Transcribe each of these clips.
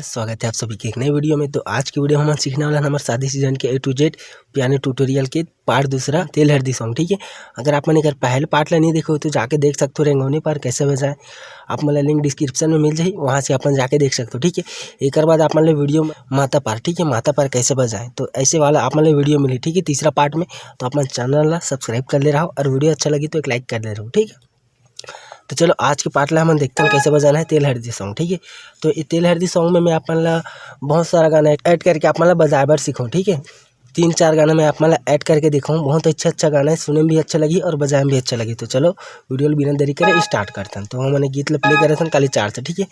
स्वागत है आप सभी के एक नई वीडियो में। तो आज की वीडियो हम सीखने वाला हमारे शादी सीजन के A to Z piano tutorial के पार्ट दूसरा तेल हल्दी सॉन्ग। ठीक है, अगर आप मैंने पहले पार्ट ला नहीं देखो तो जाके देख सकते हो रेंगोनी पर कैसे बजाए। आप मतलब लिंक डिस्क्रिप्शन में मिल जाए, वहाँ से अपन जाके देख सकते हो। ठीक है, एक बाद आप मतलब वीडियो माता पर, ठीक है, माता पर कैसे बजाए तो ऐसे वाला आप मतलब वीडियो मिली। ठीक है, तीसरा पार्ट में तो अपना चैनल ला सब्सक्राइब कर ले रहा हो और वीडियो अच्छा लगी तो एक लाइक कर ले रहा हो। ठीक है, तो चलो आज के पार्ट ला हम देखते हैं कैसे बजाना है तेल हल्दी सॉन्ग। ठीक है, तो ये तेल हल्दी सॉन्ग में मैं आप मतलब बहुत सारा गाना ऐड करके आप मतलब बजाए बार सीखूँ। ठीक है, 3-4 गाना मैं आप मतलब ऐड करके दिखाऊँ। बहुत अच्छा गाना है, सुनने में भी अच्छा लगी और बजाए में भी अच्छा लगी। तो चलो वीडियो बिना देरी करे स्टार्ट करते हैं। तो मैंने गीत प्ले करे थे खाली 4 से, ठीक है,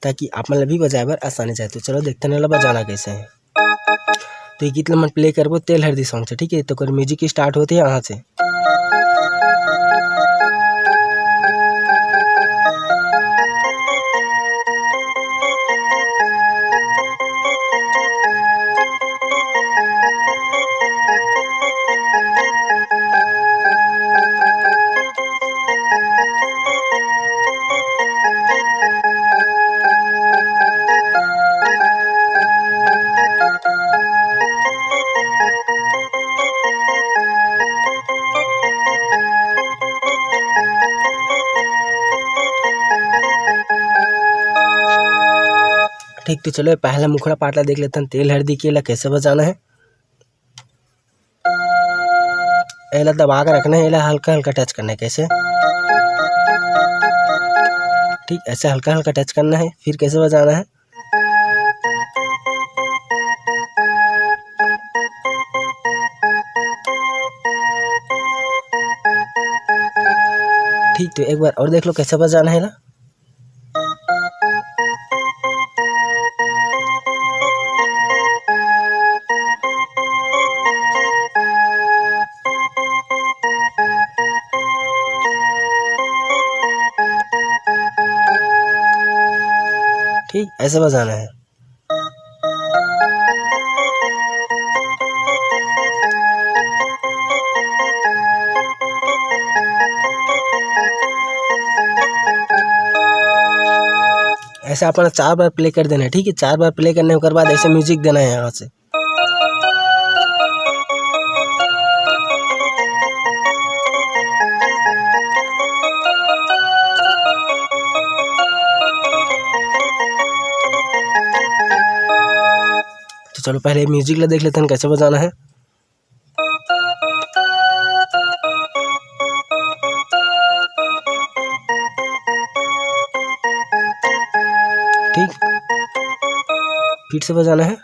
ताकि आप मतलब भी बजाए बार आसानी जाए। तो चलो देखते हैं बजाना कैसे है। तो ये गीत मैं प्ले करबो तेल हल्दी सॉन्ग से। ठीक है, तो म्यूजिक स्टार्ट होती है यहाँ से। ठीक, तो चलो पहला मुखड़ा पाटला देख लेते हैं तेल हल्दी के ला कैसे बजाना है। एला दबा कर रखना है, एला हल्का हल्का टच करना है। कैसे? ठीक, ऐसे हल्का हल्का टच करना है। फिर कैसे बजाना है? ठीक, तो एक बार और देख लो कैसे बजाना है ना। ठीक, ऐसे बजाना है। ऐसे अपना 4 बार प्ले कर देना है। ठीक है, 4 बार प्ले करने के बाद ऐसे म्यूजिक देना है यहाँ से। तो चलो पहले म्यूजिक ला देख लेते हैं कैसे बजाना है। ठीक, फिर से बजाना है।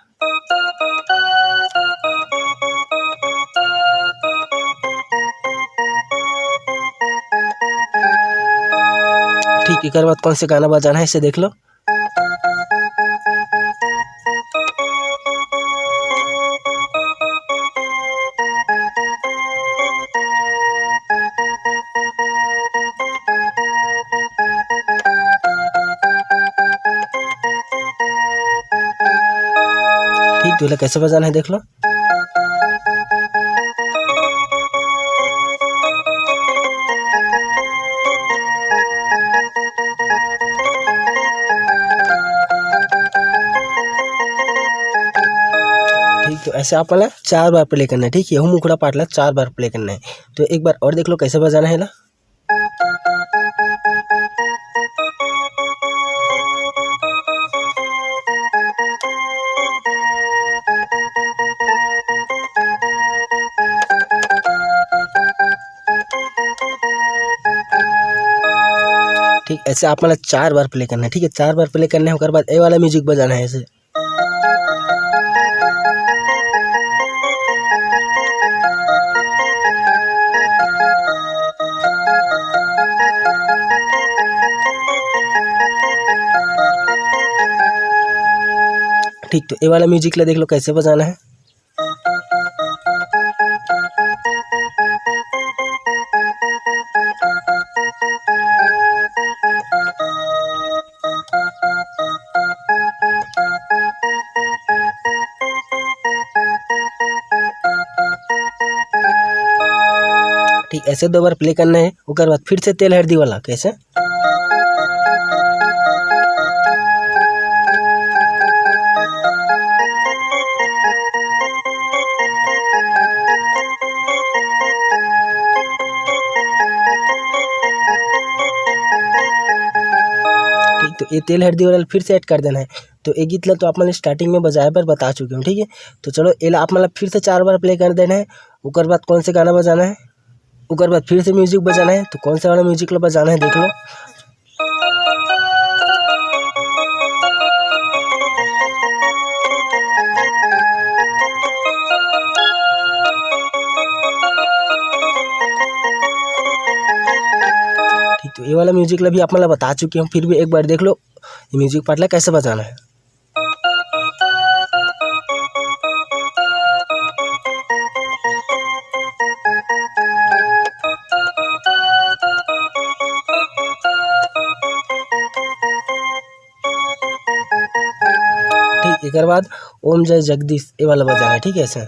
ठीक, एक बाद कौन से गाना बजाना है इसे देख लो। ठीक, तो कैसे बजाना है देख लो। ठीक, तो ऐसे आप मतलब 4 बार प्ले करना है। ठीक है, यह मुखड़ा पाटला 4 बार प्ले करना है। तो एक बार और देख लो कैसे बजाना है ना। ठीक, ऐसे आप मतलब 4 बार प्ले करना है। ठीक है, 4 बार प्ले करने के बाद ए वाला म्यूजिक बजाना है ऐसे। ठीक, तो ए वाला म्यूजिक ला देख लो कैसे बजाना है। ठीक ऐसे 2 बार प्ले करना है। उसके बाद फिर से तेल हल्दी वाला कैसे ठीक। तो ये तेल हल्दी वाला फिर से ऐड कर देना है। तो ये गीत तो आप मैंने स्टार्टिंग में बजाए पर बता चुके हूँ, ठीक है। तो चलो ये आप मतलब फिर से 4 बार प्ले कर देना है। उसके बाद कौन से गाना बजाना है, उसके बाद फिर से म्यूजिक बजाना है। तो कौन सा वाला म्यूजिक बजाना है देख लो। ठीक। तो ये वाला म्यूजिक भी आप मतलब बता चुके हैं, फिर भी एक बार देख लो ये म्यूजिक पार्ट कैसे बजाना है। ठीक। एक बाद ओम जय जगदीश ये वाला बजाना है, ठीक है ऐसे।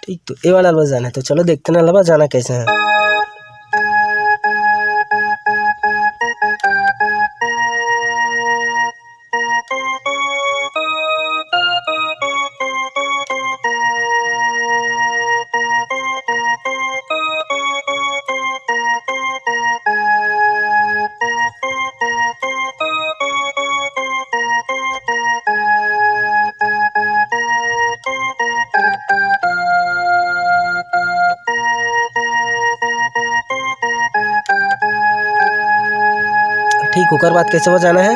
ठीक। तो ये वाला बजाना है। तो चलो देखते ना बजाना कैसे है। ठीक। होकर बात कैसे बजाना है।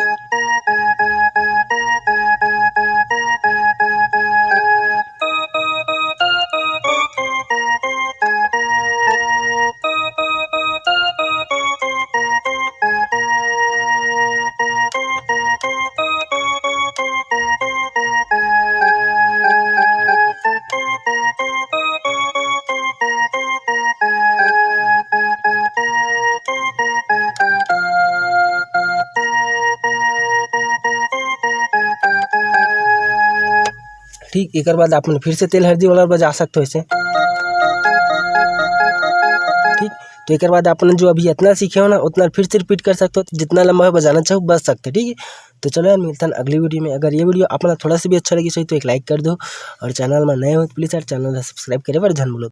ठीक। एक बाद आप फिर से तेल हल्दी वाला बजा सकते हो इसे। ठीक। तो एक बाद आपने जो अभी इतना सीखे हो ना उतना फिर से रिपीट कर सकते हो। तो जितना लंबा बजाना चाहो बज सकते हो, ठीक है। तो चलो यार मिलता है अगली वीडियो में। अगर ये वीडियो आप थोड़ा सा भी अच्छा लगी सही तो एक लाइक कर दो, और चैनल में नए हो तो प्लीज़ यार चैनल सब्सक्राइब करे पर ध्यान बोलो।